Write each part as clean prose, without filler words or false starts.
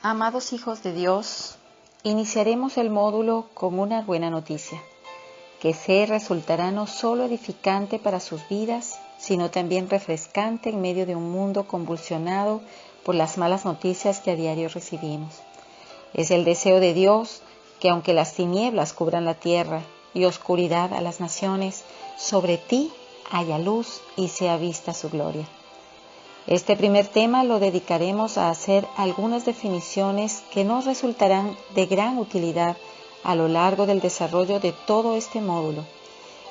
Amados hijos de Dios, iniciaremos el módulo con una buena noticia, que resultará no solo edificante para sus vidas, sino también refrescante en medio de un mundo convulsionado por las malas noticias que a diario recibimos. Es el deseo de Dios que aunque las tinieblas cubran la tierra y oscuridad a las naciones, sobre ti haya luz y sea vista su gloria. Este primer tema lo dedicaremos a hacer algunas definiciones que nos resultarán de gran utilidad a lo largo del desarrollo de todo este módulo,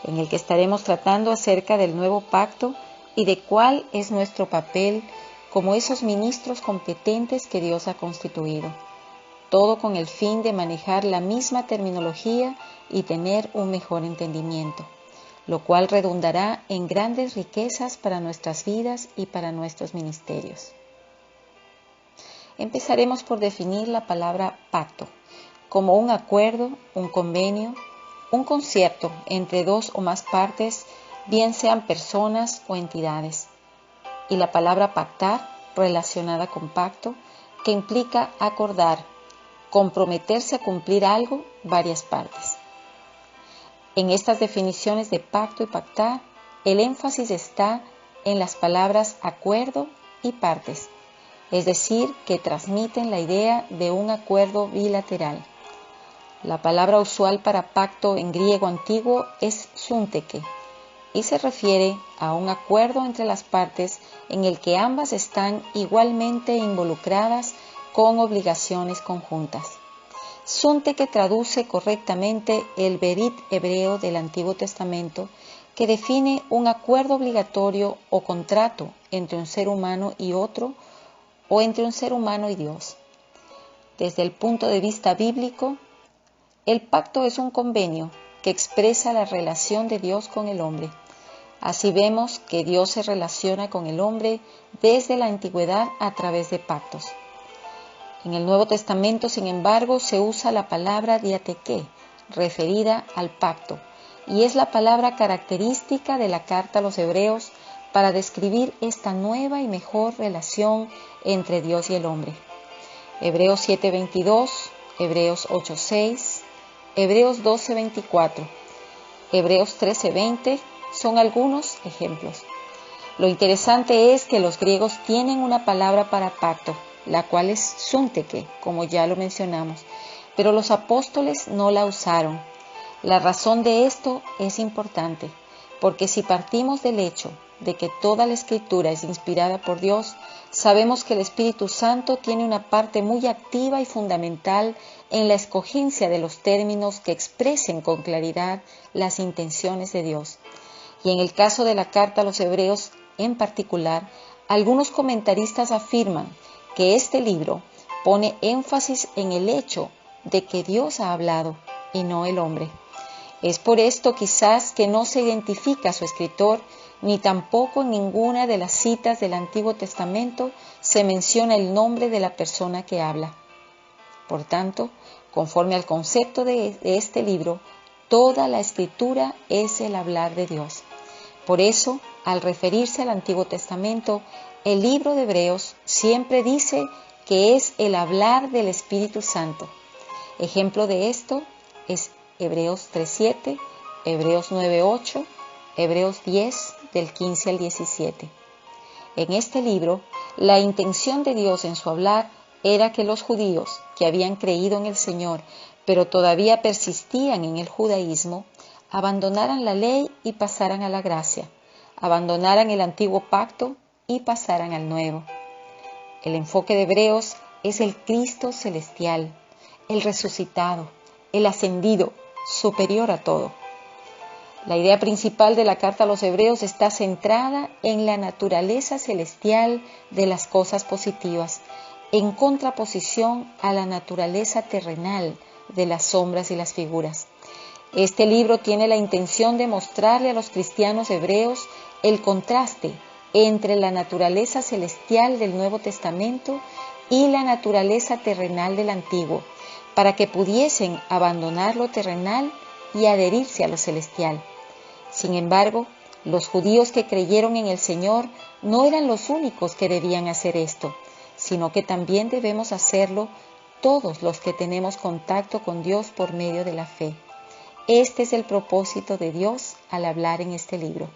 en el que estaremos tratando acerca del nuevo pacto y de cuál es nuestro papel como esos ministros competentes que Dios ha constituido, todo con el fin de manejar la misma terminología y tener un mejor entendimiento, lo cual redundará en grandes riquezas para nuestras vidas y para nuestros ministerios. Empezaremos por definir la palabra pacto como un acuerdo, un convenio, un concierto entre dos o más partes, bien sean personas o entidades, y la palabra pactar, relacionada con pacto, que implica acordar, comprometerse a cumplir algo, varias partes. En estas definiciones de pacto y pactar, el énfasis está en las palabras acuerdo y partes, es decir, que transmiten la idea de un acuerdo bilateral. La palabra usual para pacto en griego antiguo es súnteke y se refiere a un acuerdo entre las partes en el que ambas están igualmente involucradas con obligaciones conjuntas. Súnteke traduce correctamente el berit hebreo del Antiguo Testamento, que define un acuerdo obligatorio o contrato entre un ser humano y otro, o entre un ser humano y Dios. Desde el punto de vista bíblico, el pacto es un convenio que expresa la relación de Dios con el hombre. Así vemos que Dios se relaciona con el hombre desde la antigüedad a través de pactos. En el Nuevo Testamento, sin embargo, se usa la palabra diateque, referida al pacto, y es la palabra característica de la carta a los Hebreos para describir esta nueva y mejor relación entre Dios y el hombre. Hebreos 7:22, Hebreos 8:6, Hebreos 12:24, Hebreos 13:20 son algunos ejemplos. Lo interesante es que los griegos tienen una palabra para pacto, la cual es súnteke, como ya lo mencionamos, pero los apóstoles no la usaron. La razón de esto es importante, porque si partimos del hecho de que toda la Escritura es inspirada por Dios, sabemos que el Espíritu Santo tiene una parte muy activa y fundamental en la escogencia de los términos que expresen con claridad las intenciones de Dios. Y en el caso de la carta a los Hebreos en particular, algunos comentaristas afirman que este libro pone énfasis en el hecho de que Dios ha hablado y no el hombre. Es por esto quizás que no se identifica a su escritor, ni tampoco en ninguna de las citas del Antiguo Testamento se menciona el nombre de la persona que habla. Por tanto, conforme al concepto de este libro, toda la escritura es el hablar de Dios. Por eso, al referirse al Antiguo Testamento, el libro de Hebreos siempre dice que es el hablar del Espíritu Santo. Ejemplo de esto es Hebreos 3:7, Hebreos 9:8, Hebreos 10, del 15 al 17. En este libro, la intención de Dios en su hablar era que los judíos que habían creído en el Señor, pero todavía persistían en el judaísmo, abandonaran la ley y pasaran a la gracia, abandonaran el antiguo pacto y pasaran al nuevo. El enfoque de Hebreos es el Cristo celestial, el resucitado, el ascendido, superior a todo. La idea principal de la carta a los Hebreos está centrada en la naturaleza celestial de las cosas positivas, en contraposición a la naturaleza terrenal de las sombras y las figuras. Este libro tiene la intención de mostrarle a los cristianos hebreos el contraste entre la naturaleza celestial del Nuevo Testamento y la naturaleza terrenal del Antiguo, para que pudiesen abandonar lo terrenal y adherirse a lo celestial. Sin embargo, los judíos que creyeron en el Señor no eran los únicos que debían hacer esto, sino que también debemos hacerlo todos los que tenemos contacto con Dios por medio de la fe. Este es el propósito de Dios al hablar en este libro.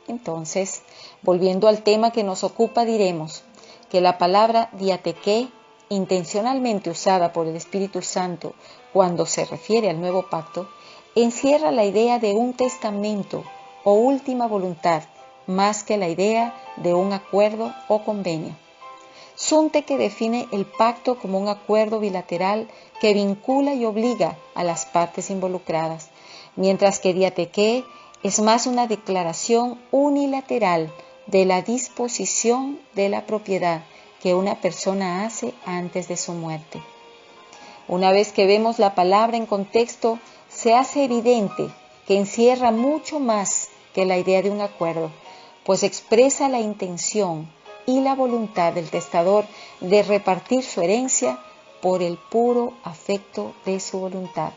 Entonces, volviendo al tema que nos ocupa, diremos que la palabra diatequé, intencionalmente usada por el Espíritu Santo cuando se refiere al nuevo pacto, encierra la idea de un testamento o última voluntad, más que la idea de un acuerdo o convenio. Sunteke define el pacto como un acuerdo bilateral que vincula y obliga a las partes involucradas, mientras que diatequé es más una declaración unilateral de la disposición de la propiedad que una persona hace antes de su muerte. Una vez que vemos la palabra en contexto, se hace evidente que encierra mucho más que la idea de un acuerdo, pues expresa la intención y la voluntad del testador de repartir su herencia por el puro afecto de su voluntad.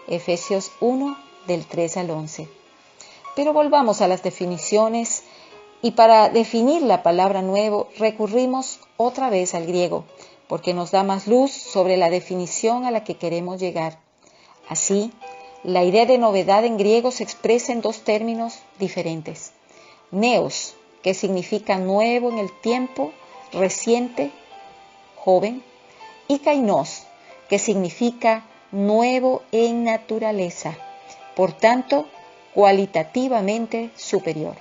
Efesios 1, del 3 al 11. Pero volvamos a las definiciones y para definir la palabra nuevo recurrimos otra vez al griego, porque nos da más luz sobre la definición a la que queremos llegar. Así, la idea de novedad en griego se expresa en dos términos diferentes. Neos, que significa nuevo en el tiempo, reciente, joven, y kainos, que significa nuevo en naturaleza, por tanto, cualitativamente superior.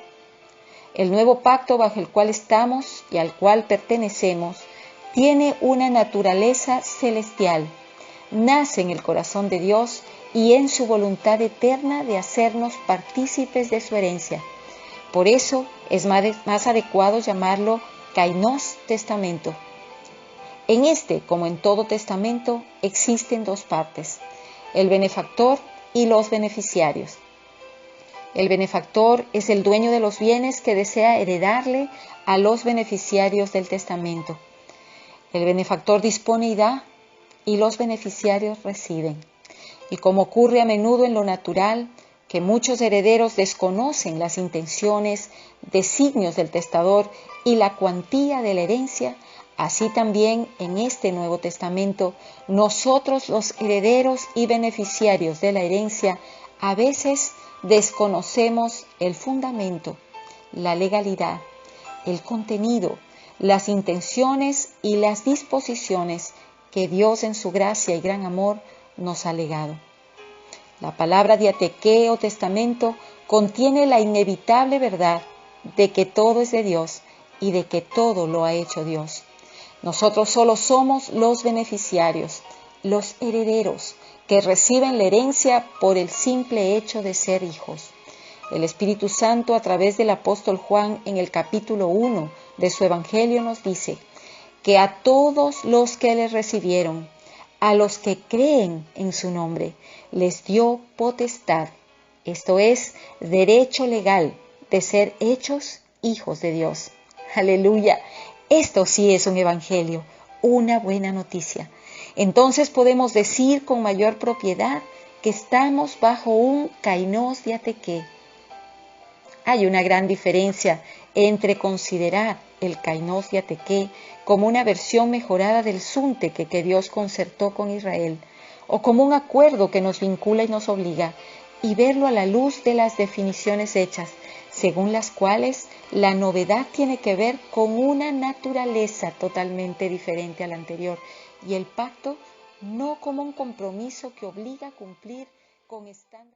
El nuevo pacto bajo el cual estamos y al cual pertenecemos tiene una naturaleza celestial, nace en el corazón de Dios y en su voluntad eterna de hacernos partícipes de su herencia. Por eso es más adecuado llamarlo kainos testamento. En este, como en todo testamento, existen dos partes, el benefactor y los beneficiarios. El benefactor es el dueño de los bienes que desea heredarle a los beneficiarios del testamento. El benefactor dispone y da, y los beneficiarios reciben. Y como ocurre a menudo en lo natural, que muchos herederos desconocen las intenciones, designios del testador y la cuantía de la herencia, así también en este Nuevo Testamento, nosotros los herederos y beneficiarios de la herencia, a veces desconocemos el fundamento, la legalidad, el contenido, las intenciones y las disposiciones que Dios en su gracia y gran amor nos ha legado. La palabra diatequé o testamento contiene la inevitable verdad de que todo es de Dios y de que todo lo ha hecho Dios. Nosotros solo somos los beneficiarios, los herederos, que reciben la herencia por el simple hecho de ser hijos. El Espíritu Santo, a través del apóstol Juan, en el capítulo 1 de su Evangelio, nos dice que a todos los que le recibieron, a los que creen en su nombre, les dio potestad, esto es, derecho legal de ser hechos hijos de Dios. ¡Aleluya! Esto sí es un evangelio, una buena noticia. Entonces podemos decir con mayor propiedad que estamos bajo un kainos diatequé. Hay una gran diferencia entre considerar el kainos diatequé como una versión mejorada del sunteke que Dios concertó con Israel, o como un acuerdo que nos vincula y nos obliga, y verlo a la luz de las definiciones hechas, según las cuales la novedad tiene que ver con una naturaleza totalmente diferente a la anterior, y el pacto no como un compromiso que obliga a cumplir con estándares.